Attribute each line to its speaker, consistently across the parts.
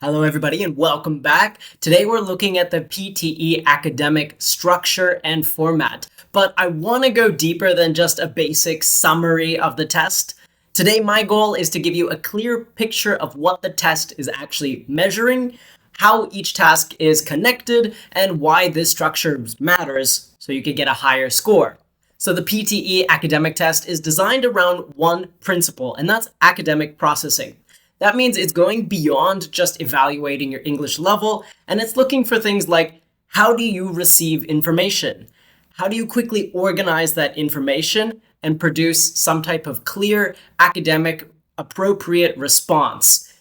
Speaker 1: Hello, everybody, and welcome back. Today we're looking at the PTE academic structure and format, but I want to go deeper than just a basic summary of the test. Today, my goal is to give you a clear picture of what the test is actually measuring, how each task is connected, and why this structure matters so you can get a higher score. So the PTE academic test is designed around one principle, and that's academic processing. That means it's going beyond just evaluating your English level, and it's looking for things like, how do you receive information? How do you quickly organize that information and produce some type of clear, academic, appropriate response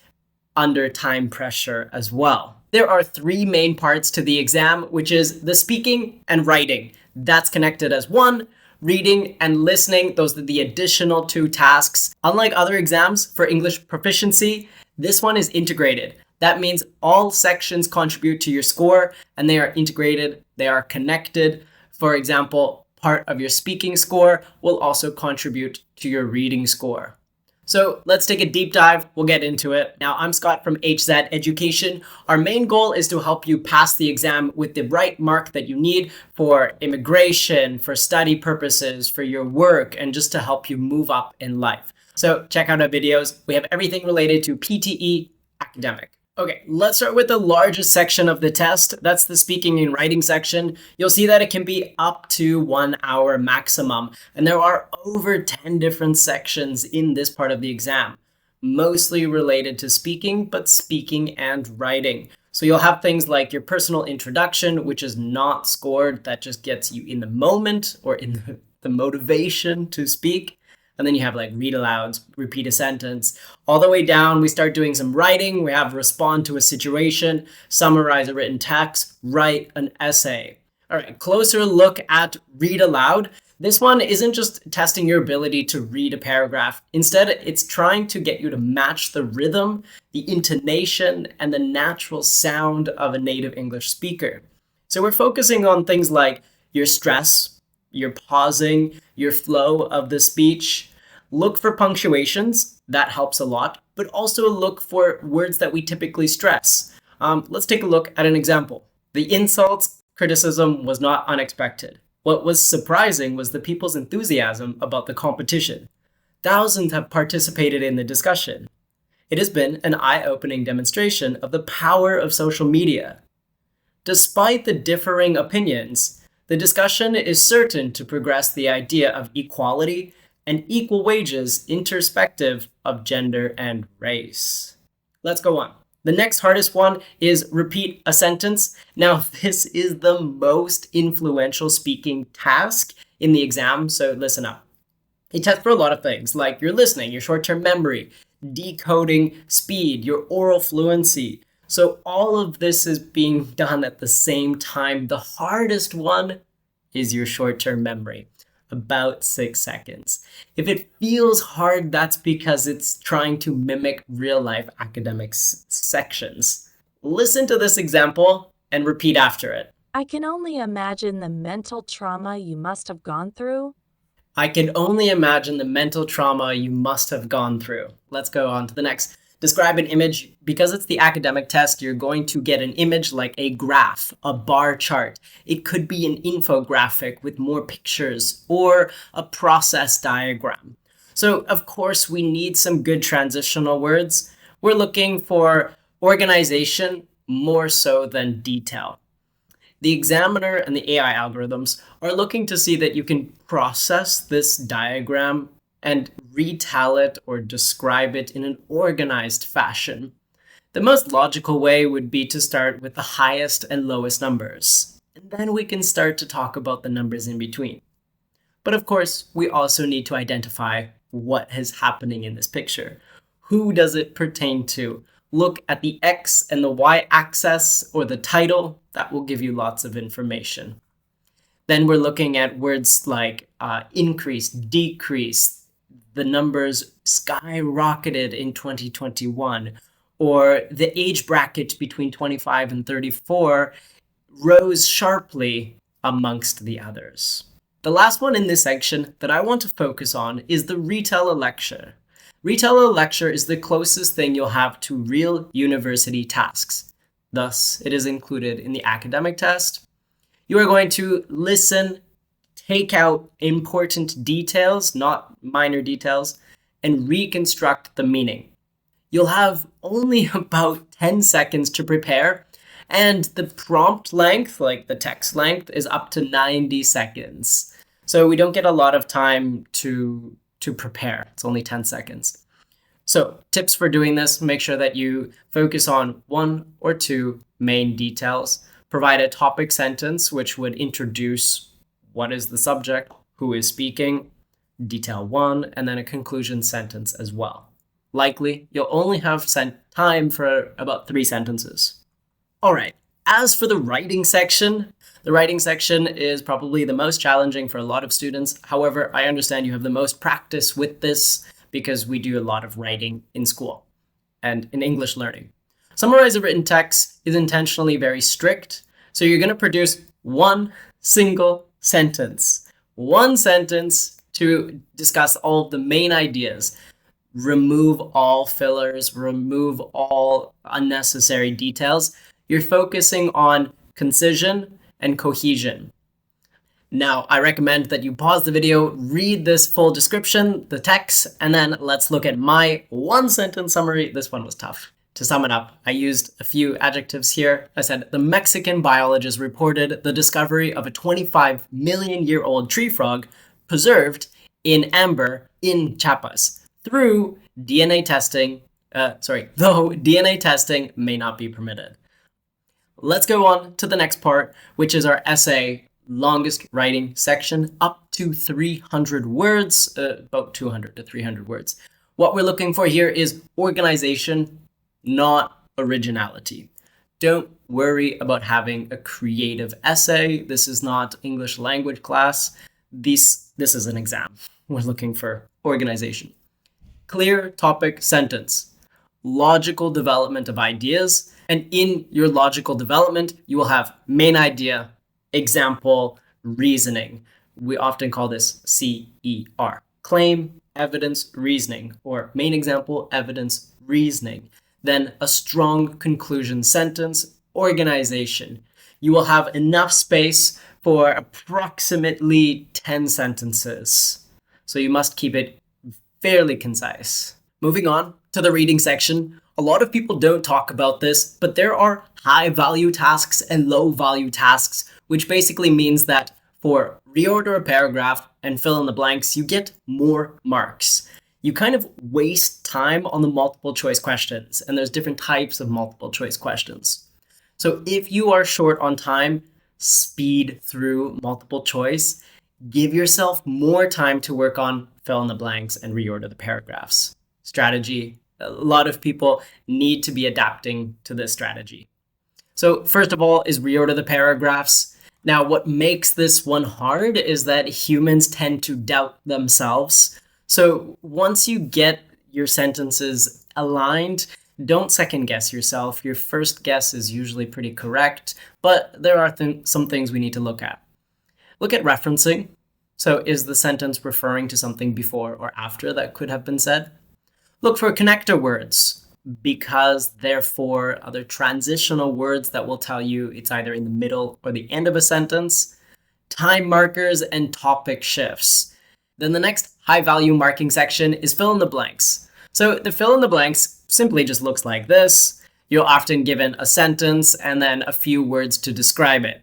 Speaker 1: under time pressure as well? There are three main parts to the exam, which is the speaking and writing. That's connected as one. Reading and listening, those are the additional two tasks. Unlike other exams for English proficiency, this one is integrated. That means all sections contribute to your score and they are integrated, they are connected. For example, part of your speaking score will also contribute to your reading score. So let's take a deep dive. We'll get into it. Now, I'm Scott from HZad Education. Our main goal is to help you pass the exam with the right mark that you need for immigration, for study purposes, for your work, and just to help you move up in life. So check out our videos. We have everything related to PTE Academic. Okay, let's start with the largest section of the test. That's the speaking and writing section. You'll see that it can be up to 1 hour maximum. And there are over 10 different sections in this part of the exam, mostly related to speaking, but speaking and writing. So you'll have things like your personal introduction, which is not scored. That just gets you in the moment or in the motivation to speak. And then you have like read alouds, repeat a sentence. All the way down, we start doing some writing. We have respond to a situation, summarize a written text, write an essay. All right, closer look at read aloud. This one isn't just testing your ability to read a paragraph. Instead, it's trying to get you to match the rhythm, the intonation, and the natural sound of a native English speaker. So we're focusing on things like your stress, your pausing, your flow of the speech. Look for punctuations, that helps a lot, but also look for words that we typically stress. Let's take a look at an example. The insults, criticism was not unexpected. What was surprising was the people's enthusiasm about the competition. Thousands have participated in the discussion. It has been an eye-opening demonstration of the power of social media. Despite the differing opinions, the discussion is certain to progress the idea of equality and equal wages irrespective of gender and race. Let's go on. The next hardest one is repeat a sentence. Now, this is the most influential speaking task in the exam, so listen up. It tests for a lot of things like your listening, your short-term memory, decoding speed, your oral fluency. So all of this is being done at the same time. The hardest one is your short-term memory, about 6 seconds. If it feels hard, that's because it's trying to mimic real-life academic sections. Listen to this example and repeat after it.
Speaker 2: I can only imagine the mental trauma you must have gone through.
Speaker 1: I can only imagine the mental trauma you must have gone through. Let's go on to the next. Describe an image. Because it's the academic test, you're going to get an image like a graph, a bar chart. It could be an infographic with more pictures or a process diagram. So, of course, we need some good transitional words. We're looking for organization more so than detail. The examiner and the AI algorithms are looking to see that you can process this diagram and retell it or describe it in an organized fashion. The most logical way would be to start with the highest and lowest numbers, and then we can start to talk about the numbers in between. But of course, we also need to identify what is happening in this picture. Who does it pertain to? Look at the X and the Y axis or the title. That will give you lots of information. Then we're looking at words like increase, decrease. The numbers skyrocketed in 2021, or the age bracket between 25 and 34 rose sharply amongst the others. The last one in this section that I want to focus on is the retell a lecture. Retell a lecture is the closest thing you'll have to real university tasks. Thus, it is included in the academic test. You are going to listen, take out important details, not minor details, and reconstruct the meaning. You'll have only about 10 seconds to prepare, and the prompt length, like the text length, is up to 90 seconds. So we don't get a lot of time to prepare. It's only 10 seconds. So tips for doing this, make sure that you focus on one or two main details. Provide a topic sentence, which would introduce what is the subject, who is speaking, detail one, and then a conclusion sentence as well. Likely, you'll only have time for about 3 sentences. All right, as for the writing section is probably the most challenging for a lot of students. However, I understand you have the most practice with this because we do a lot of writing in school and in English learning. Summarize a written text is intentionally very strict, so you're going to produce one single sentence. One sentence to discuss all of the main ideas. Remove all fillers, remove all unnecessary details. You're focusing on concision and cohesion. Now, I recommend that you pause the video, read this full description, the text, and then let's look at my one sentence summary. This one was tough. To sum it up, I used a few adjectives here. I said, the Mexican biologist reported the discovery of a 25 million year old tree frog preserved in amber in Chiapas through DNA testing, though DNA testing may not be permitted. Let's go on to the next part, which is our essay longest writing section, up to 300 words, about 200 to 300 words. What we're looking for here is organization, not originality. Don't worry about having a creative essay. This is not English language class. This is an exam. We're looking for organization. Clear topic sentence. Logical development of ideas. And in your logical development, you will have main idea, example, reasoning. We often call this CER. Claim, evidence, reasoning, or main example, evidence, reasoning. Then a strong conclusion sentence, organization. You will have enough space for approximately 10 sentences. So you must keep it fairly concise. Moving on to the reading section. A lot of people don't talk about this, but there are high value tasks and low value tasks, which basically means that for reorder a paragraph and fill in the blanks, you get more marks. You kind of waste time on the multiple choice questions, and there's different types of multiple choice questions. So if you are short on time, speed through multiple choice, give yourself more time to work on fill in the blanks and reorder the paragraphs. Strategy. A lot of people need to be adapting to this strategy. So first of all is reorder the paragraphs. Now, what makes this one hard is that humans tend to doubt themselves. So once you get your sentences aligned, don't second guess yourself. Your first guess is usually pretty correct, but there are some things we need to look at. Look at referencing. So is the sentence referring to something before or after that could have been said? Look for connector words, because therefore other transitional words that will tell you it's either in the middle or the end of a sentence. Time markers and topic shifts. Then the next high value marking section is fill in the blanks. So the fill in the blanks simply just looks like this. You're often given a sentence and then a few words to describe it.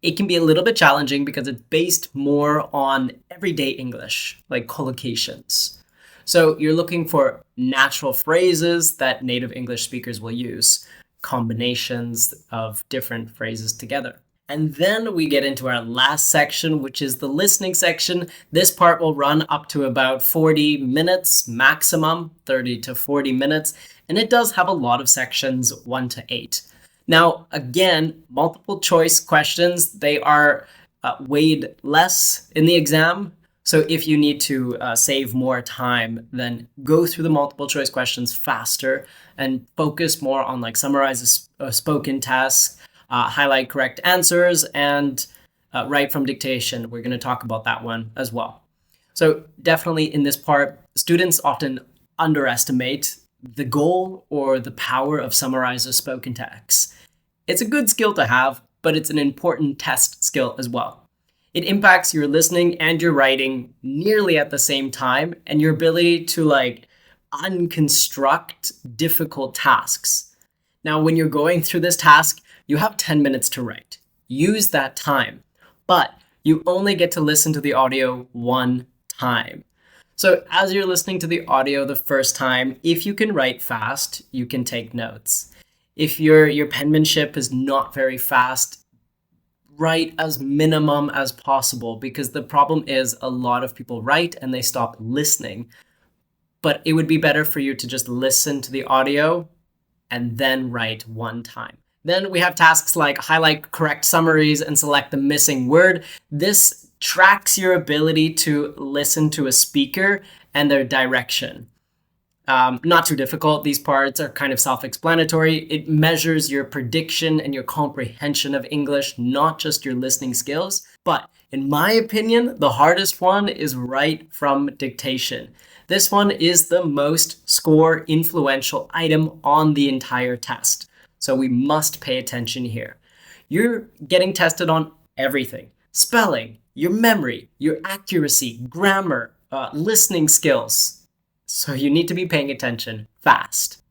Speaker 1: It can be a little bit challenging because it's based more on everyday English, like collocations. So you're looking for natural phrases that native English speakers will use, combinations of different phrases together. And then we get into our last section, which is the listening section. This part will run up to about 40 minutes maximum, 30 to 40 minutes. And it does have a lot of sections, 1 to 8. Now, again, multiple choice questions, they are weighed less in the exam. So if you need to save more time, then go through the multiple choice questions faster and focus more on like summarize a spoken task, highlight correct answers, and write from dictation. We're going to talk about that one as well. So definitely in this part, students often underestimate the goal or the power of summarize a spoken text. It's a good skill to have, but it's an important test skill as well. It impacts your listening and your writing nearly at the same time, and your ability to unconstruct difficult tasks. Now, when you're going through this task, you have 10 minutes to write. Use that time, but you only get to listen to the audio one time. So as you're listening to the audio the first time, if you can write fast, you can take notes. If your penmanship is not very fast, write as minimum as possible, because the problem is a lot of people write and they stop listening. But it would be better for you to just listen to the audio and then write one time. Then we have tasks like highlight correct summaries and select the missing word. This tracks your ability to listen to a speaker and their direction. Not too difficult. These parts are kind of self-explanatory. It measures your prediction and your comprehension of English, not just your listening skills. But in my opinion, the hardest one is write from dictation. This one is the most score influential item on the entire test. So we must pay attention here. You're getting tested on everything: spelling, your memory, your accuracy, grammar, listening skills. So you need to be paying attention fast.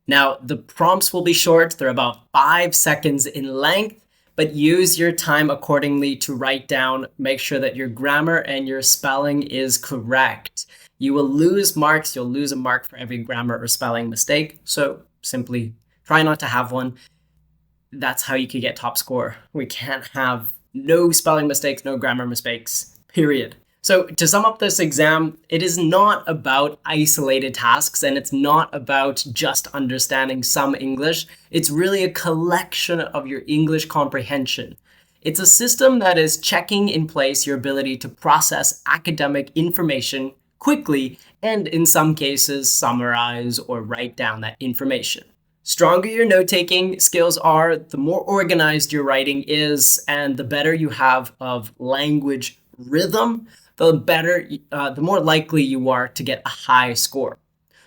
Speaker 1: Now, the prompts will be short. They're about 5 seconds in length, but use your time accordingly to write down. Make sure that your grammar and your spelling is correct. You will lose marks. You'll lose a mark for every grammar or spelling mistake. So simply try not to have one. That's how you can get top score. We can't have no spelling mistakes, no grammar mistakes, period. So to sum up this exam, it is not about isolated tasks, and it's not about just understanding some English. It's really a collection of your English comprehension. It's a system that is checking in place your ability to process academic information quickly, and in some cases, summarize or write down that information. Stronger your note-taking skills are, the more organized your writing is, and the better you have of language rhythm, the more likely you are to get a high score.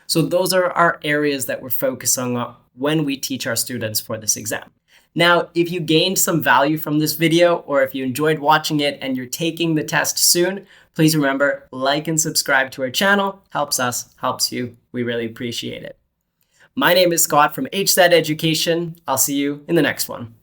Speaker 1: So those are our areas that we're focusing on when we teach our students for this exam. Now, if you gained some value from this video, or if you enjoyed watching it and you're taking the test soon, please remember, like and subscribe to our channel. Helps us, helps you. We really appreciate it. My name is Scott from HZad Education. I'll see you in the next one.